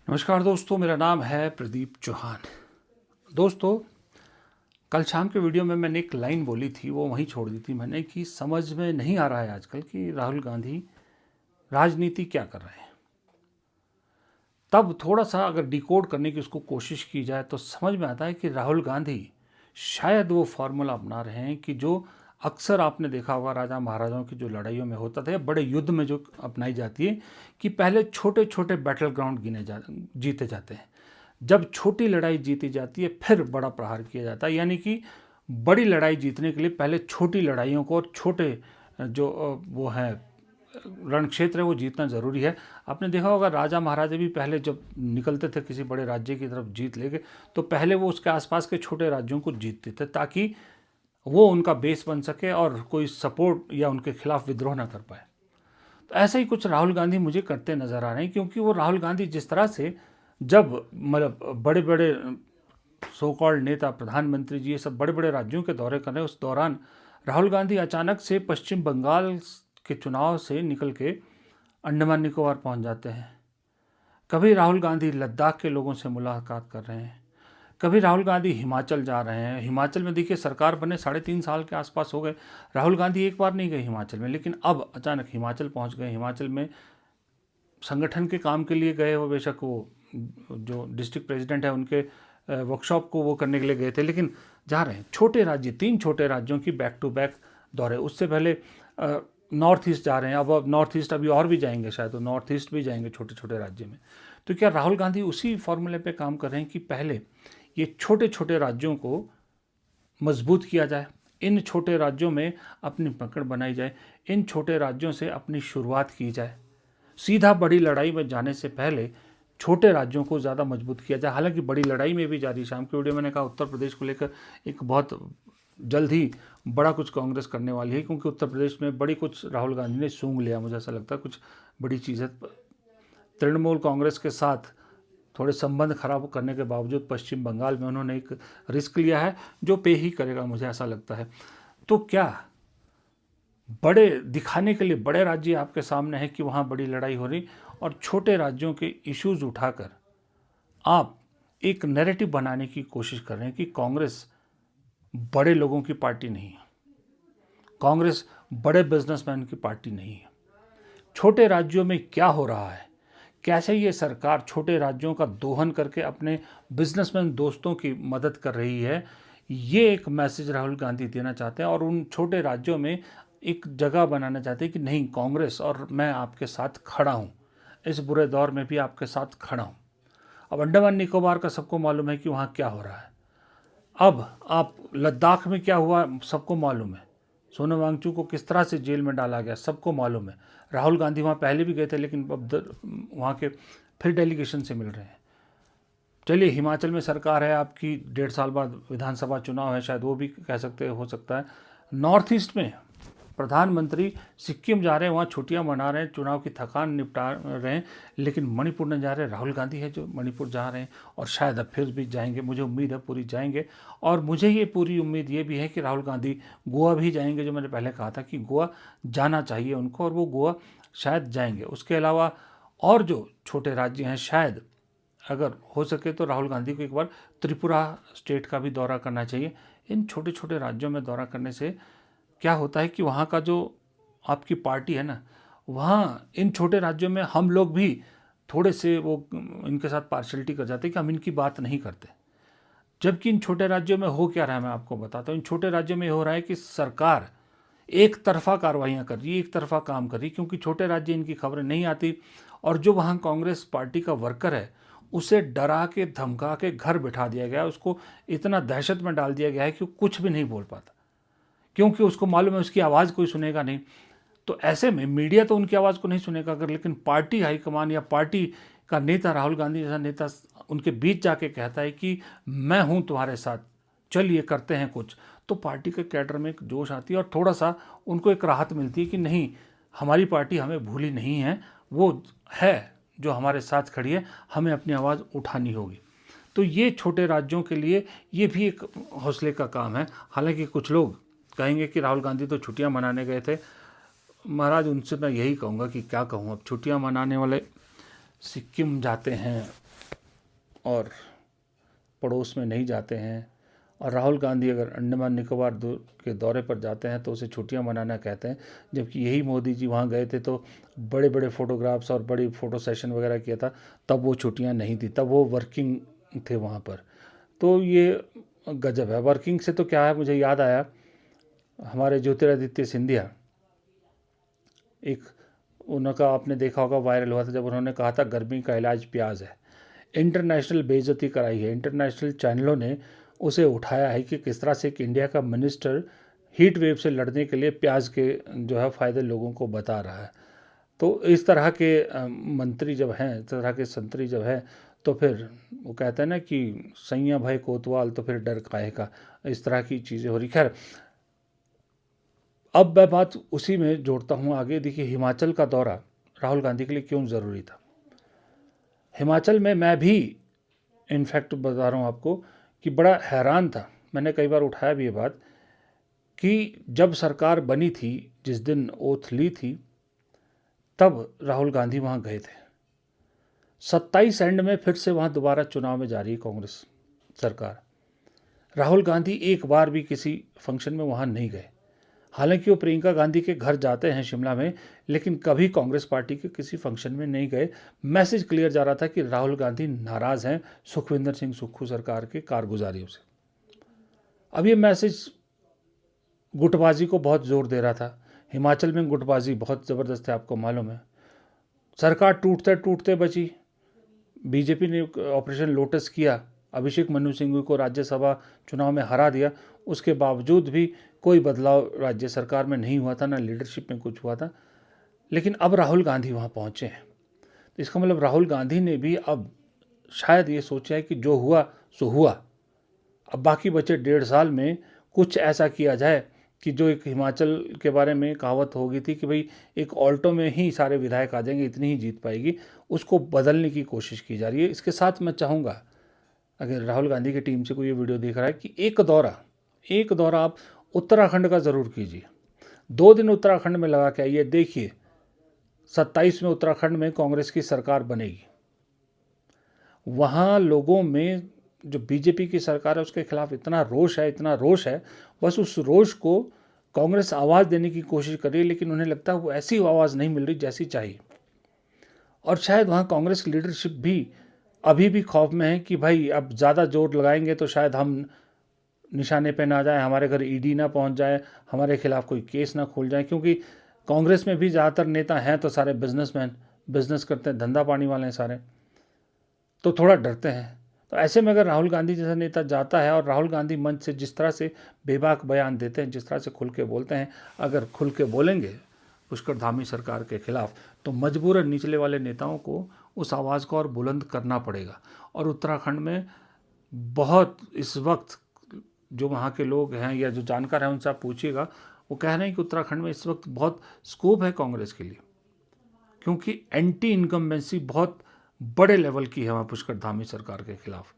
नमस्कार दोस्तों, मेरा नाम है प्रदीप चौहान। दोस्तों, कल शाम के वीडियो में मैंने एक लाइन बोली थी, वो वहीं छोड़ दी थी मैंने कि समझ में नहीं आ रहा है आजकल कि राहुल गांधी राजनीति क्या कर रहे हैं। तब थोड़ा सा अगर डिकोड करने की उसको कोशिश की जाए तो समझ में आता है कि राहुल गांधी शायद वो फॉर्मूला अपना रहे हैं कि जो अक्सर आपने देखा होगा राजा महाराजाओं की जो लड़ाइयों में होता था या बड़े युद्ध में जो अपनाई जाती है कि पहले छोटे छोटे बैटल ग्राउंड जीते जाते हैं। जब छोटी लड़ाई जीती जाती है फिर बड़ा प्रहार किया जाता है, यानी कि बड़ी लड़ाई जीतने के लिए पहले छोटी लड़ाइयों को और छोटे जो वो हैं रण क्षेत्र है वो जीतना ज़रूरी है। आपने देखा होगा राजा महाराजा भी पहले जब निकलते थे किसी बड़े राज्य की तरफ जीत लेके, तो पहले वो उसके आसपास के छोटे राज्यों को जीतते थे ताकि वो उनका बेस बन सके और कोई सपोर्ट या उनके खिलाफ विद्रोह ना कर पाए। तो ऐसा ही कुछ राहुल गांधी मुझे करते नज़र आ रहे हैं, क्योंकि वो राहुल गांधी जिस तरह से जब मतलब बड़े बड़े सो कॉल्ड नेता प्रधानमंत्री जी ये सब बड़े बड़े राज्यों के दौरे कर रहे हैं, उस दौरान राहुल गांधी अचानक से पश्चिम बंगाल के चुनाव से निकल के अंडमान निकोबार पहुंच जाते हैं। कभी राहुल गांधी लद्दाख के लोगों से मुलाकात कर रहे हैं, कभी राहुल गांधी हिमाचल जा रहे हैं। हिमाचल में देखिए सरकार बने 3.5 साल के आसपास हो गए, राहुल गांधी एक बार नहीं गए हिमाचल में, लेकिन अब अचानक हिमाचल पहुंच गए। हिमाचल में संगठन के काम के लिए गए, वो बेशक वो जो डिस्ट्रिक्ट प्रेसिडेंट है उनके वर्कशॉप को वो करने के लिए गए थे, लेकिन जा रहे हैं। छोटे राज्य, 3 छोटे राज्यों की बैक टू बैक दौरे। उससे पहले नॉर्थ ईस्ट जा रहे हैं, अब नॉर्थ ईस्ट अभी और भी जाएंगे, शायद तो नॉर्थ ईस्ट भी जाएंगे छोटे छोटे राज्य में। तो क्या राहुल गांधी उसी फॉर्मूले पे काम कर रहे हैं कि पहले ये छोटे छोटे राज्यों को मजबूत किया जाए, इन छोटे राज्यों में अपनी पकड़ बनाई जाए, इन छोटे राज्यों से अपनी शुरुआत की जाए, सीधा बड़ी लड़ाई में जाने से पहले छोटे राज्यों को ज़्यादा मजबूत किया जाए। हालांकि बड़ी लड़ाई में भी जा रही, शाम के वीडियो मैंने कहा उत्तर प्रदेश को लेकर एक बहुत जल्द ही बड़ा कुछ कांग्रेस करने वाली है, क्योंकि उत्तर प्रदेश में बड़ी कुछ राहुल गांधी ने सूंघ लिया, मुझे ऐसा लगता है कुछ बड़ी चीज़ें। तृणमूल कांग्रेस के साथ थोड़े संबंध खराब करने के बावजूद पश्चिम बंगाल में उन्होंने एक रिस्क लिया है जो पे ही करेगा, मुझे ऐसा लगता है। तो क्या बड़े दिखाने के लिए बड़े राज्य आपके सामने हैं कि वहाँ बड़ी लड़ाई हो रही, और छोटे राज्यों के इश्यूज उठाकर आप एक नैरेटिव बनाने की कोशिश कर रहे हैं कि कांग्रेस बड़े लोगों की पार्टी नहीं है, कांग्रेस बड़े बिजनेसमैन की पार्टी नहीं है। छोटे राज्यों में क्या हो रहा है, कैसे ये सरकार छोटे राज्यों का दोहन करके अपने बिजनेसमैन दोस्तों की मदद कर रही है, ये एक मैसेज राहुल गांधी देना चाहते हैं और उन छोटे राज्यों में एक जगह बनाना चाहते हैं कि नहीं, कांग्रेस और मैं आपके साथ खड़ा हूँ, इस बुरे दौर में भी आपके साथ खड़ा हूँ। अब अंडमान निकोबार का सबको मालूम है कि वहाँ क्या हो रहा है। अब आप लद्दाख में क्या हुआ सबको मालूम है, सोनम वांगचुक को किस तरह से जेल में डाला गया सबको मालूम है। राहुल गांधी वहाँ पहले भी गए थे, लेकिन अब वहाँ के फिर डेलीगेशन से मिल रहे हैं। चलिए, हिमाचल में सरकार है आपकी, 1.5 साल बाद विधानसभा चुनाव है, शायद वो भी कह सकते हो सकता है। नॉर्थ ईस्ट में प्रधानमंत्री सिक्किम जा रहे हैं, वहाँ छुट्टियाँ मना रहे हैं, चुनाव की थकान निपटा रहे हैं, लेकिन मणिपुर नहीं जा रहे। राहुल गांधी है जो मणिपुर जा रहे हैं और शायद अब फिर भी जाएंगे, मुझे उम्मीद है पूरी जाएंगे। और मुझे ये पूरी उम्मीद ये भी है कि राहुल गांधी गोवा भी जाएंगे, जो मैंने पहले कहा था कि गोवा जाना चाहिए उनको, और वो गोवा शायद जाएंगे। उसके अलावा और जो छोटे राज्य हैं, शायद अगर हो सके तो राहुल गांधी को एक बार त्रिपुरा स्टेट का भी दौरा करना चाहिए। इन छोटे छोटे राज्यों में दौरा करने से क्या होता है कि वहाँ का जो आपकी पार्टी है ना, वहाँ इन छोटे राज्यों में हम लोग भी थोड़े से वो इनके साथ पार्शलिटी कर जाते हैं कि हम इनकी बात नहीं करते। जबकि इन छोटे राज्यों में हो क्या रहा है मैं आपको बताता हूँ। इन छोटे राज्यों में हो रहा है कि सरकार एक तरफा कार्रवाइयाँ कर रही है, एक तरफा काम कर रही है, क्योंकि छोटे राज्य इनकी खबरें नहीं आती, और जो वहाँ कांग्रेस पार्टी का वर्कर है उसे डरा के धमका के घर बिठा दिया गया, उसको इतना दहशत में डाल दिया गया है कि वो कुछ भी नहीं बोल पाता, क्योंकि उसको मालूम है उसकी आवाज़ कोई सुनेगा नहीं। तो ऐसे में मीडिया तो उनकी आवाज़ को नहीं सुनेगा, अगर लेकिन पार्टी हाईकमान या पार्टी का नेता राहुल गांधी जैसा नेता उनके बीच जाके कहता है कि मैं हूँ तुम्हारे साथ, चलिए करते हैं कुछ, तो पार्टी के कैडर में एक जोश आती है और थोड़ा सा उनको एक राहत मिलती है कि नहीं, हमारी पार्टी हमें भूली नहीं है, वो है जो हमारे साथ खड़ी है, हमें अपनी आवाज़ उठानी होगी। तो ये छोटे राज्यों के लिए ये भी एक हौसले का काम है। हालांकि कुछ लोग कहेंगे कि राहुल गांधी तो छुट्टियां मनाने गए थे। महाराज, उनसे मैं यही कहूँगा कि क्या कहूँ, अब छुट्टियां मनाने वाले सिक्किम जाते हैं, और पड़ोस में नहीं जाते हैं। और राहुल गांधी अगर अंडमान निकोबार के दौरे पर जाते हैं तो उसे छुट्टियां मनाना कहते हैं, जबकि यही मोदी जी वहाँ गए थे तो बड़े बड़े फोटोग्राफ्स और बड़ी फ़ोटो सेशन वगैरह किया था, तब वो छुट्टियां नहीं थी, तब वो वर्किंग थे वहाँ पर। तो ये गजब है। वर्किंग से तो क्या है, मुझे याद आया हमारे ज्योतिरादित्य सिंधिया, एक उनका आपने देखा होगा वायरल हुआ था जब उन्होंने कहा था गर्मी का इलाज प्याज है। इंटरनेशनल बेइज्जती कराई है, इंटरनेशनल चैनलों ने उसे उठाया है कि किस तरह से एक इंडिया का मिनिस्टर हीट वेव से लड़ने के लिए प्याज के जो है फ़ायदे लोगों को बता रहा है। तो इस तरह के मंत्री जब हैं, इस तरह के संतरी जब हैं, तो फिर वो कहते हैं ना कि सैया भाई कोतवाल तो फिर डर काहे का, इस तरह की चीज़ें हो रही। खैर, अब मैं बात उसी में जोड़ता हूँ आगे। देखिए, हिमाचल का दौरा राहुल गांधी के लिए क्यों ज़रूरी था। हिमाचल में मैं भी इनफैक्ट बता रहा हूँ आपको कि बड़ा हैरान था, मैंने कई बार उठाया भी ये बात, कि जब सरकार बनी थी, जिस दिन ओथ ली थी, तब राहुल गांधी वहाँ गए थे। 27 एंड में फिर से वहाँ दोबारा चुनाव में जा रही है कांग्रेस सरकार। राहुल गांधी एक बार भी किसी फंक्शन में वहाँ नहीं गए। हालांकि वो प्रियंका गांधी के घर जाते हैं शिमला में, लेकिन कभी कांग्रेस पार्टी के किसी फंक्शन में नहीं गए। मैसेज क्लियर जा रहा था कि राहुल गांधी नाराज़ हैं सुखविंदर सिंह सुक्खू सरकार के कारगुजारियों से। अब ये मैसेज गुटबाजी को बहुत जोर दे रहा था। हिमाचल में गुटबाजी बहुत ज़बरदस्त है, आपको मालूम है। सरकार टूटते टूटते बची। बीजेपी ने ऑपरेशन लोटस किया, अभिषेक मनु सिंघवी को राज्यसभा चुनाव में हरा दिया। उसके बावजूद भी कोई बदलाव राज्य सरकार में नहीं हुआ था, ना लीडरशिप में कुछ हुआ था। लेकिन अब राहुल गांधी वहाँ पहुँचे हैं, तो इसका मतलब राहुल गांधी ने भी अब शायद ये सोचा है कि जो हुआ सो हुआ। अब बाकी बचे 1.5 साल में कुछ ऐसा किया जाए कि जो एक हिमाचल के बारे में कहावत हो गई थी कि भाई एक ऑल्टो में ही सारे विधायक आ जाएंगे, इतनी ही जीत पाएगी, उसको बदलने की कोशिश की जा रही है। इसके साथ मैं चाहूँगा, अगर राहुल गांधी की टीम से कोई ये वीडियो देख रहा है, कि एक दौरा आप उत्तराखंड का ज़रूर कीजिए। 2 दिन उत्तराखंड में लगा के आइए, देखिए 27 में उत्तराखंड में कांग्रेस की सरकार बनेगी। वहाँ लोगों में जो बीजेपी की सरकार है उसके खिलाफ इतना रोष है, बस उस रोष को कांग्रेस आवाज़ देने की कोशिश कर रही है, लेकिन उन्हें लगता है वो ऐसी आवाज़ नहीं मिल रही जैसी चाहिए। और शायद वहाँ कांग्रेस की लीडरशिप भी अभी भी खौफ में है कि भाई अब ज़्यादा जोर लगाएंगे तो शायद हम निशाने पे ना जाए, हमारे घर ईडी ना पहुँच जाए, हमारे खिलाफ कोई केस ना खुल जाए। क्योंकि कांग्रेस में भी ज़्यादातर नेता हैं तो सारे बिजनेसमैन, बिजनेस करते हैं, धंधा पानी वाले हैं सारे, तो थोड़ा डरते हैं। तो ऐसे में अगर राहुल गांधी जैसा नेता जाता है, और राहुल गांधी मंच से जिस तरह से बेबाक बयान देते हैं, जिस तरह से खुल के बोलते हैं, अगर खुल के बोलेंगे पुष्कर धामी सरकार के खिलाफ, तो मजबूरन निचले वाले नेताओं को उस आवाज़ को और बुलंद करना पड़ेगा। और उत्तराखंड में बहुत इस वक्त जो वहाँ के लोग हैं या जो जानकार हैं उनसे आप पूछिएगा, वो कह रहे हैं कि उत्तराखंड में इस वक्त बहुत स्कोप है कांग्रेस के लिए, क्योंकि एंटी इनकम्बेंसी बहुत बड़े लेवल की है वहाँ पुष्कर धामी सरकार के खिलाफ।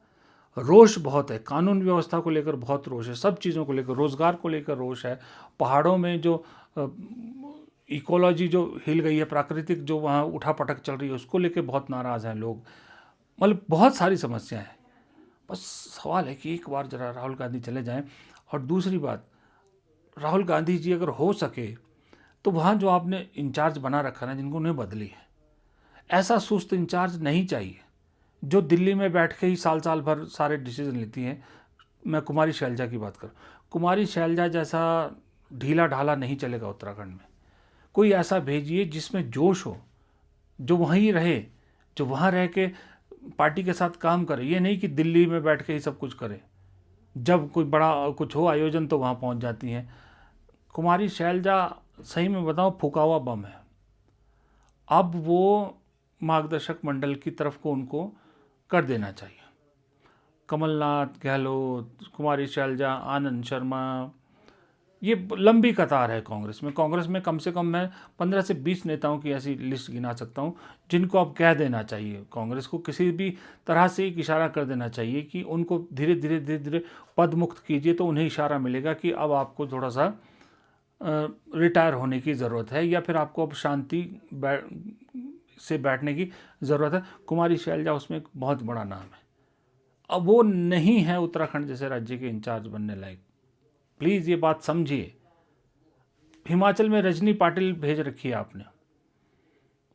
रोष बहुत है, कानून व्यवस्था को लेकर बहुत रोष है, सब चीज़ों को लेकर, रोज़गार को लेकर रोष है, पहाड़ों में जो इकोलॉजी जो हिल गई है, प्राकृतिक जो वहाँ उठापटक चल रही है, उसको लेकर बहुत नाराज़ हैं लोग। मतलब बहुत सारी समस्याएं हैं। बस सवाल है कि एक बार जरा राहुल गांधी चले जाएं। और दूसरी बात, राहुल गांधी जी अगर हो सके तो वहाँ जो आपने इंचार्ज बना रखा है, जिनको उन्हें बदली है, ऐसा सुस्त इंचार्ज नहीं चाहिए जो दिल्ली में बैठ के ही साल साल भर सारे डिसीजन लेती हैं। मैं कुमारी शैलजा की बात करूँ, कुमारी शैलजा जैसा ढीला ढाला नहीं चलेगा उत्तराखंड में। कोई ऐसा भेजिए जिसमें जोश हो, जो वहीं रहे, जो वहाँ रह के पार्टी के साथ काम करे। ये नहीं कि दिल्ली में बैठ के ही सब कुछ करे, जब कोई बड़ा कुछ हो आयोजन तो वहाँ पहुँच जाती हैं। कुमारी शैलजा सही में बताऊँ फूका हुआ बम है। अब वो मार्गदर्शक मंडल की तरफ को उनको कर देना चाहिए। कमलनाथ, गहलोत, कुमारी शैलजा, आनंद शर्मा, ये लंबी कतार है कांग्रेस में। कांग्रेस में कम से कम मैं 15 से 20 नेताओं की ऐसी लिस्ट गिना सकता हूँ जिनको अब कह देना चाहिए, कांग्रेस को किसी भी तरह से एक इशारा कर देना चाहिए कि उनको धीरे धीरे पद मुक्त कीजिए, तो उन्हें इशारा मिलेगा कि अब आपको थोड़ा सा रिटायर होने की ज़रूरत है, या फिर आपको अब शांति से बैठने की ज़रूरत है। कुमारी शैलजा उसमें एक बहुत बड़ा नाम है। अब वो नहीं है उत्तराखंड जैसे राज्य के इंचार्ज बनने लायक। प्लीज़ ये बात समझिए। हिमाचल में रजनी पाटिल भेज रखी है आपने।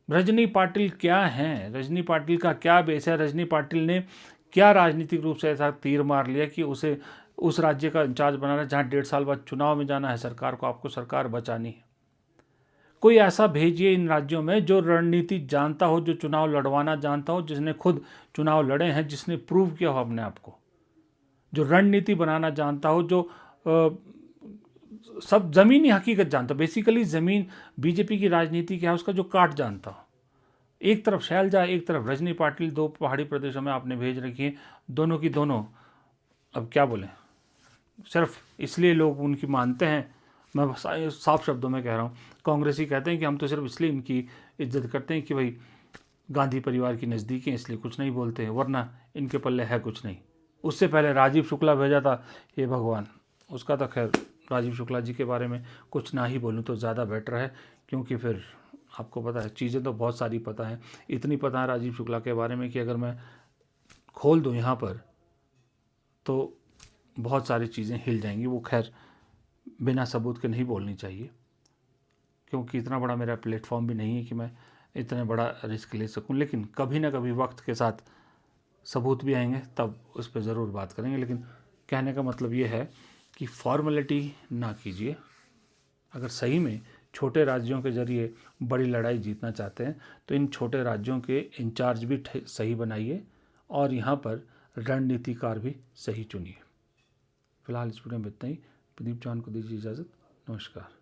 रजनी पाटिल क्या हैं? रजनी पाटिल का क्या बेस है? रजनी पाटिल ने क्या राजनीतिक रूप से ऐसा तीर मार लिया कि उसे उस राज्य का इंचार्ज बनाना है जहाँ 1.5 साल बाद चुनाव में जाना है सरकार को, आपको सरकार बचानी है। कोई ऐसा भेजिए इन राज्यों में जो रणनीति जानता हो, जो चुनाव लड़वाना जानता हो, जिसने खुद चुनाव लड़े हैं, जिसने प्रूव किया हो अपने आप को, जो रणनीति बनाना जानता हो, जो सब ज़मीनी हकीकत जानता हो। बेसिकली ज़मीन बीजेपी की राजनीति क्या है उसका जो काट जानता हो। एक तरफ शैलजा, एक तरफ रजनी पाटिल, दो पहाड़ी प्रदेशों में आपने भेज रखी है, दोनों की दोनों। अब क्या बोलें, सिर्फ इसलिए लोग उनकी मानते हैं। मैं साफ शब्दों में कह रहा हूँ, कांग्रेसी कहते हैं कि हम तो सिर्फ इसलिए इनकी इज्जत करते हैं कि भाई गांधी परिवार की नज़दीक हैं, इसलिए कुछ नहीं बोलते हैं, वरना इनके पल्ले है कुछ नहीं। उससे पहले राजीव शुक्ला भेजा था, हे भगवान, उसका तो खैर राजीव शुक्ला जी के बारे में कुछ ना ही बोलूँ तो ज़्यादा बेटर है, क्योंकि फिर आपको पता है चीज़ें तो बहुत सारी पता है। इतनी पता है राजीव शुक्ला के बारे में कि अगर मैं खोल दूँ यहाँ पर तो बहुत सारी चीज़ें हिल जाएंगी। वो खैर बिना सबूत के नहीं बोलनी चाहिए, क्योंकि इतना बड़ा मेरा प्लेटफॉर्म भी नहीं है कि मैं इतना बड़ा रिस्क ले सकूं। लेकिन कभी ना कभी वक्त के साथ सबूत भी आएंगे, तब उस पर ज़रूर बात करेंगे। लेकिन कहने का मतलब ये है कि फॉर्मेलिटी ना कीजिए। अगर सही में छोटे राज्यों के ज़रिए बड़ी लड़ाई जीतना चाहते हैं तो इन छोटे राज्यों के इंचार्ज भी सही बनाइए और यहाँ पर रणनीतिकार भी सही चुनिए। फिलहाल इस वीडियो में इतना ही। प्रदीप चौहान को दीजिए इजाज़त। नमस्कार।